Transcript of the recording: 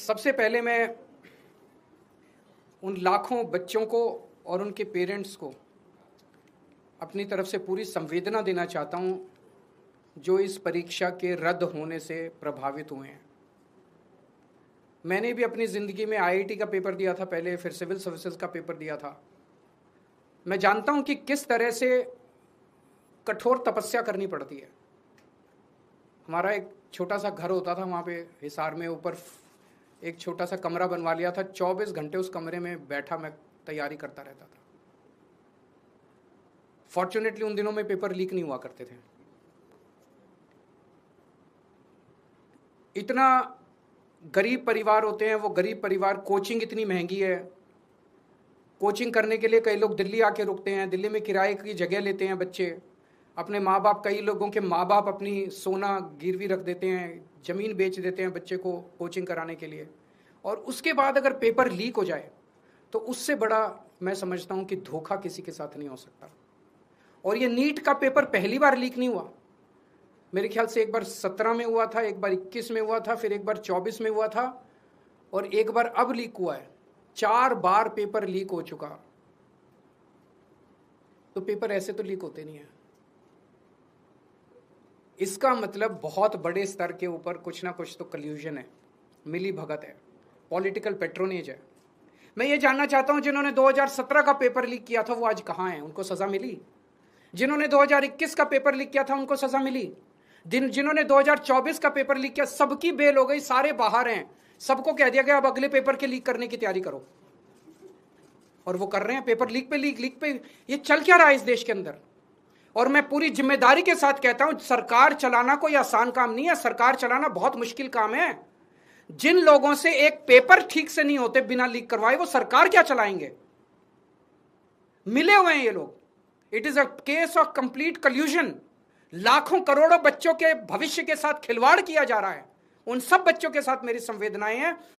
सबसे पहले मैं उन लाखों बच्चों को और उनके पेरेंट्स को अपनी तरफ से पूरी संवेदना देना चाहता हूं जो इस परीक्षा के रद्द होने से प्रभावित हुए हैं। मैंने भी अपनी ज़िंदगी में आईआईटी का पेपर दिया था पहले, फिर सिविल सर्विसेज का पेपर दिया था। मैं जानता हूं कि किस तरह से कठोर तपस्या करनी पड़ती है। हमारा एक छोटा सा घर होता था वहाँ पे हिसार में, ऊपर एक छोटा सा कमरा बनवा लिया था। 24 घंटे उस कमरे में बैठा मैं तैयारी करता रहता था। फॉर्चुनेटली उन दिनों में पेपर लीक नहीं हुआ करते थे। इतना गरीब परिवार होते हैं वो गरीब परिवार, कोचिंग इतनी महंगी है। कोचिंग करने के लिए कई लोग दिल्ली आके रुकते हैं, दिल्ली में किराए की जगह लेते हैं बच्चे। अपने माँ बाप, कई लोगों के माँ बाप अपनी सोना गिरवी रख देते हैं, ज़मीन बेच देते हैं बच्चे को कोचिंग कराने के लिए। और उसके बाद अगर पेपर लीक हो जाए तो उससे बड़ा मैं समझता हूँ कि धोखा किसी के साथ नहीं हो सकता। और ये नीट का पेपर पहली बार लीक नहीं हुआ। मेरे ख्याल से एक बार 17 में हुआ था, एक बार 21 में हुआ था, फिर एक बार 24 में हुआ था और एक बार अब लीक हुआ है। 4 बार पेपर लीक हो चुका। तो पेपर ऐसे तो लीक होते नहीं है। इसका मतलब बहुत बड़े स्तर के ऊपर कुछ ना कुछ तो कल्यूजन है, मिली भगत है, पॉलिटिकल पेट्रोनेज है। मैं ये जानना चाहता हूं जिन्होंने 2017 का पेपर लीक किया था वो आज कहां हैं? उनको सजा मिली? जिन्होंने 2021 का पेपर लीक किया था उनको सजा मिली? जिन्होंने 2024 का पेपर लीक किया सबकी बेल हो गई, सारे बाहर हैं। सबको कह दिया गया अब अगले पेपर के लीक करने की तैयारी करो। और वो कर रहे हैं, पेपर लीक पे लीक पे। ये चल क्या रहा है इस देश के अंदर? और मैं पूरी जिम्मेदारी के साथ कहता हूं, सरकार चलाना कोई आसान काम नहीं है। सरकार चलाना बहुत मुश्किल काम है। जिन लोगों से एक पेपर ठीक से नहीं होते बिना लीक करवाए, वो सरकार क्या चलाएंगे? मिले हुए हैं ये लोग। It is a case of complete कल्यूजन। लाखों करोड़ों बच्चों के भविष्य के साथ खिलवाड़ किया जा रहा है। उन सब बच्चों के साथ मेरी संवेदनाएं हैं।